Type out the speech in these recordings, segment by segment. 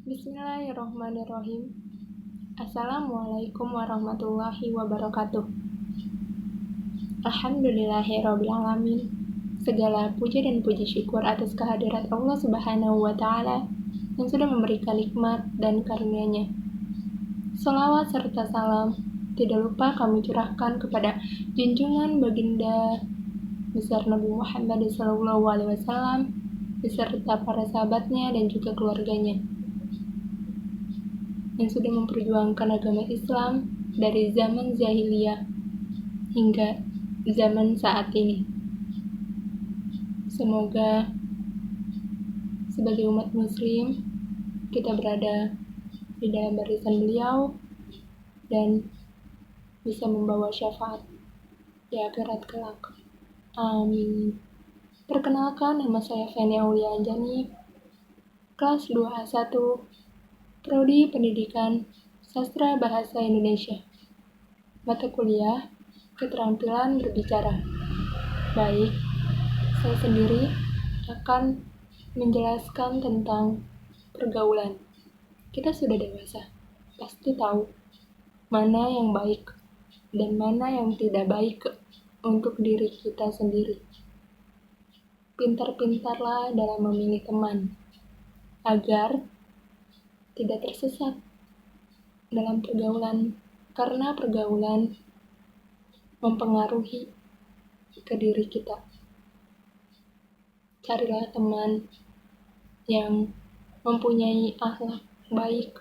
Bismillahirrohmanirrohim. Assalamualaikum warahmatullahi wabarakatuh. Alhamdulillahirrabbilalamin. Segala puja dan puji syukur atas kehadirat Allah Subhanahu wa Ta'ala yang sudah memberikan nikmat dan karunia-Nya. Salawat serta salam tidak lupa kami curahkan kepada junjungan baginda besar Nabi Muhammad SAW beserta para sahabatnya dan juga keluarganya yang sudah memperjuangkan agama Islam dari zaman jahiliyah hingga zaman saat ini. Semoga sebagai umat muslim kita berada di dalam barisan beliau dan bisa membawa syafaat di akhirat kelak. Amin. Perkenalkan, nama saya Feni Aulia Anjani, kelas 2A1, Prodi Pendidikan Sastra Bahasa Indonesia. Mata kuliah Keterampilan Berbicara. Baik, saya sendiri akan menjelaskan tentang pergaulan. Kita sudah dewasa, pasti tahu mana yang baik dan mana yang tidak baik untuk diri kita sendiri. Pintar-pintarlah dalam memilih teman, agar tidak tersesat dalam pergaulan, karena pergaulan mempengaruhi ke diri kita. Carilah teman yang mempunyai akhlak baik,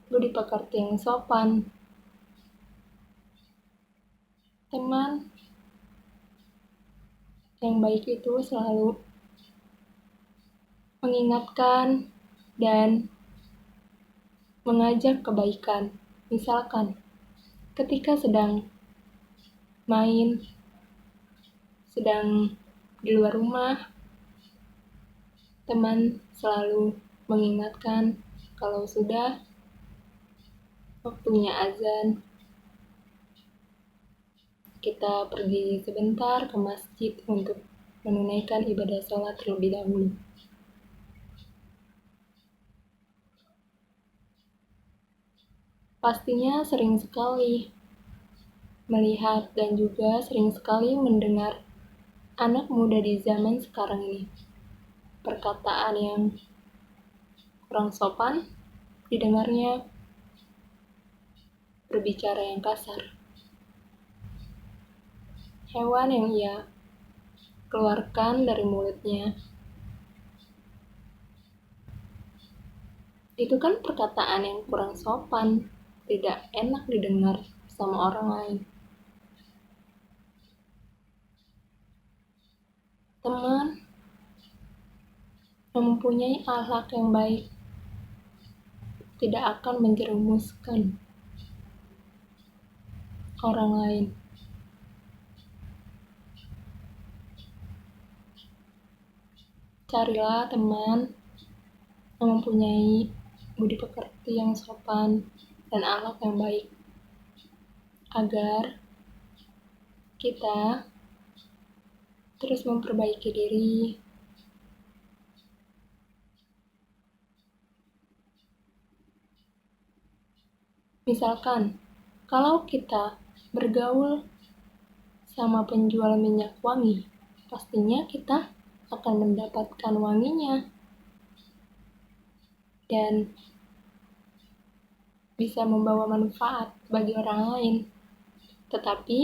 budi pekerti yang sopan. Teman yang baik itu selalu mengingatkan dan mengajak kebaikan. Misalkan ketika sedang main, sedang di luar rumah, teman selalu mengingatkan kalau sudah waktunya azan, kita pergi sebentar ke masjid untuk menunaikan ibadah sholat terlebih dahulu. Pastinya sering sekali melihat dan juga sering sekali mendengar anak muda di zaman sekarang ini perkataan yang kurang sopan didengarnya, berbicara yang kasar. Hewan yang ia keluarkan dari mulutnya itu kan perkataan yang kurang sopan, tidak enak didengar sama orang lain. Teman yang mempunyai akhlak yang baik tidak akan menjerumuskan orang lain. Carilah teman yang mempunyai budi pekerti yang sopan dan akhlak yang baik, agar kita terus memperbaiki diri, misalkan kalau kita bergaul sama penjual minyak wangi, pastinya kita akan mendapatkan wanginya dan bisa membawa manfaat bagi orang lain. Tetapi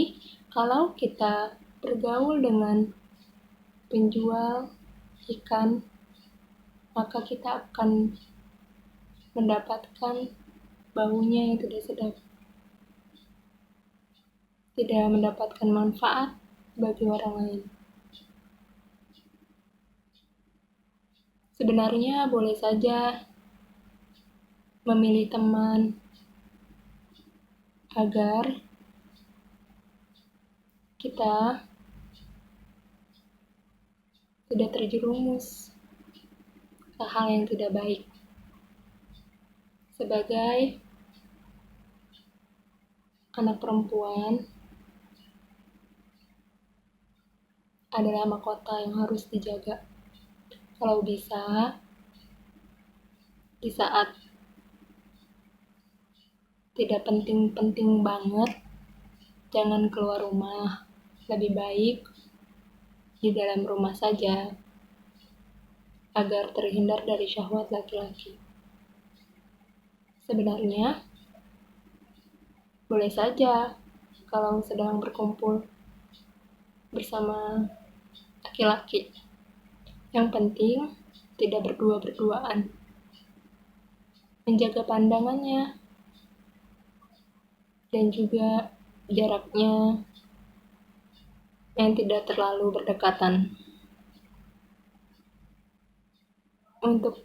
kalau kita bergaul dengan penjual ikan, maka kita akan mendapatkan baunya yang tidak sedap, tidak mendapatkan manfaat bagi orang lain. Sebenarnya boleh saja memilih teman agar kita tidak terjerumus ke hal yang tidak baik. Sebagai anak perempuan adalah mahkota yang harus dijaga. Kalau bisa, Di saat tidak penting-penting banget, jangan keluar rumah. Lebih baik di dalam rumah saja, agar terhindar dari syahwat laki-laki. Sebenarnya, boleh saja kalau sedang berkumpul bersama laki-laki. Yang penting, tidak berdua-berduaan. Menjaga pandangannya, dan juga jaraknya yang tidak terlalu berdekatan. Untuk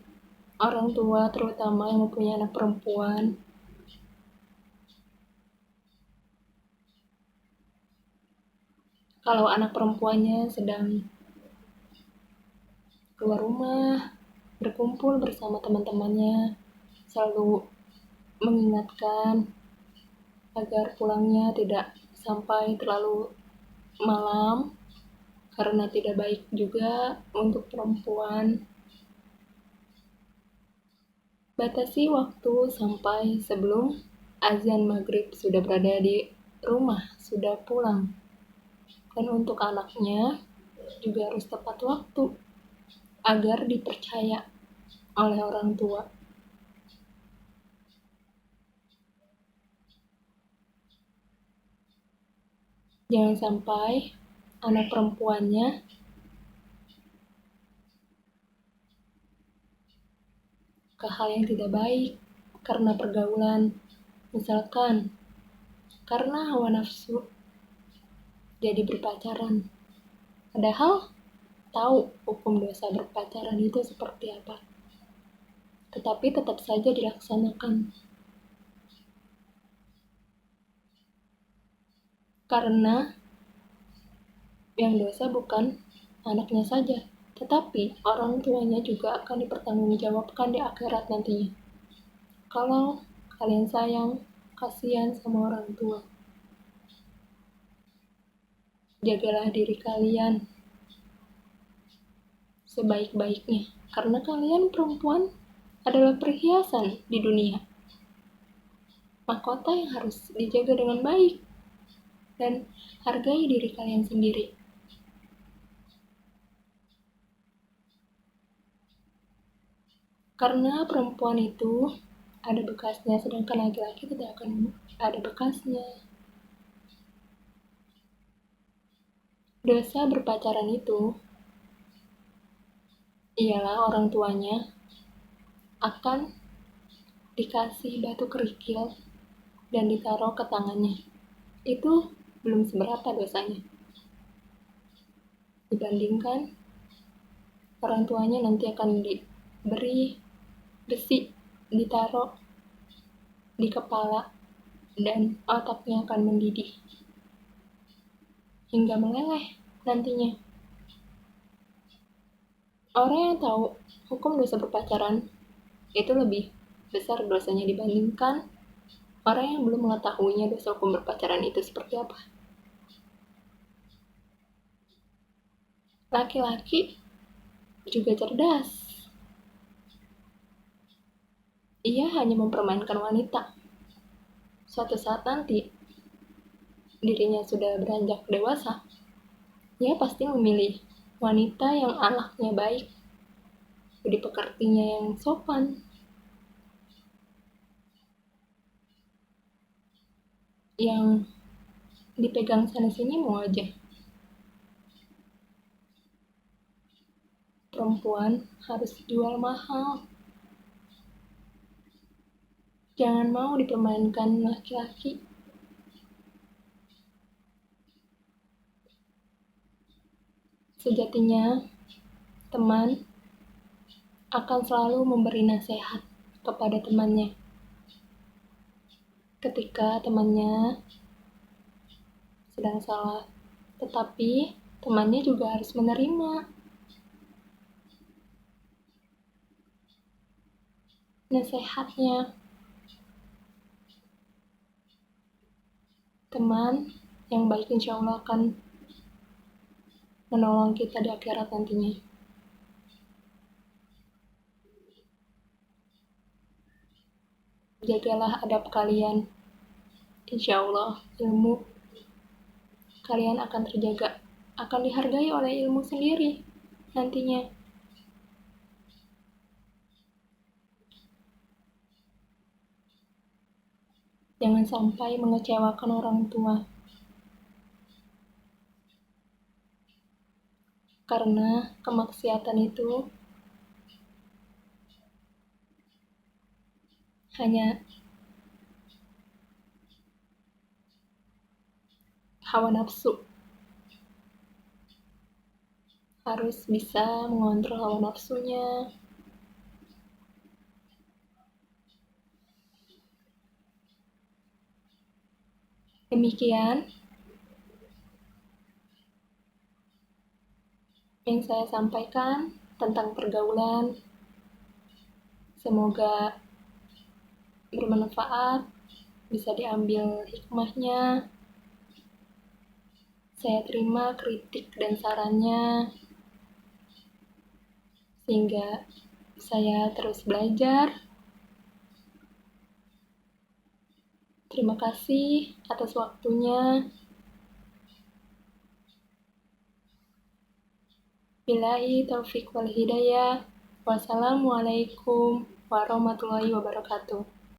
orang tua terutama yang mempunyai anak perempuan, kalau anak perempuannya sedang keluar rumah, berkumpul bersama teman-temannya, selalu mengingatkan agar pulangnya tidak sampai terlalu malam, karena tidak baik juga untuk perempuan. Batasi waktu sampai sebelum azan maghrib sudah berada di rumah, sudah pulang. Dan untuk anaknya juga harus tepat waktu agar dipercaya oleh orang tua. Jangan sampai anak perempuannya ke hal yang tidak baik karena pergaulan. Misalkan karena hawa nafsu jadi berpacaran. Padahal tahu hukum dosa berpacaran itu seperti apa. Tetapi tetap saja dilaksanakan. Karena yang dosa bukan anaknya saja, tetapi orang tuanya juga akan dipertanggungjawabkan di akhirat nantinya. Kalau kalian sayang, kasihan sama orang tua. Jagalah diri kalian sebaik-baiknya, karena kalian perempuan adalah perhiasan di dunia. Mahkota yang harus dijaga dengan baik dan hargai diri kalian sendiri. Karena perempuan itu ada bekasnya, sedangkan laki-laki tidak akan ada bekasnya. Dosa berpacaran itu ialah orang tuanya akan dikasih batu kerikil dan ditaruh ke tangannya. Itu belum seberapa dosanya dibandingkan orang tuanya nanti akan diberi besi ditaruh di kepala dan otaknya akan mendidih hingga meleleh nantinya. Orang yang tahu hukum dosa berpacaran itu lebih besar dosanya dibandingkan orang yang belum mengetahuinya dosa hukum berpacaran itu seperti apa. Laki-laki juga cerdas. Ia hanya mempermainkan wanita. Suatu saat nanti, dirinya sudah beranjak dewasa, ia pasti memilih wanita yang akhlaknya baik, budi pekertinya yang sopan, yang dipegang sana-sini mau aja. Perempuan harus jual mahal. Jangan mau dipermainkan laki-laki. Sejatinya, teman akan selalu memberi nasihat kepada temannya. Ketika temannya sedang salah, tetapi temannya juga harus menerima. Nasihatnya. Teman yang baik insya Allah akan menolong kita di akhirat nantinya. Jagalah adab kalian. Insya Allah, ilmu kalian akan terjaga, akan dihargai oleh ilmu sendiri nantinya. Jangan sampai mengecewakan orang tua. Karena kemaksiatan itu hanya hawa nafsu. Harus bisa mengontrol hawa nafsunya. Demikian yang saya sampaikan tentang pergaulan. Semoga bermanfaat, bisa diambil hikmahnya. Saya terima kritik dan sarannya, sehingga saya terus belajar. Terima kasih atas waktunya. Billahi taufiq wal hidayah. Wassalamualaikum warahmatullahi wabarakatuh.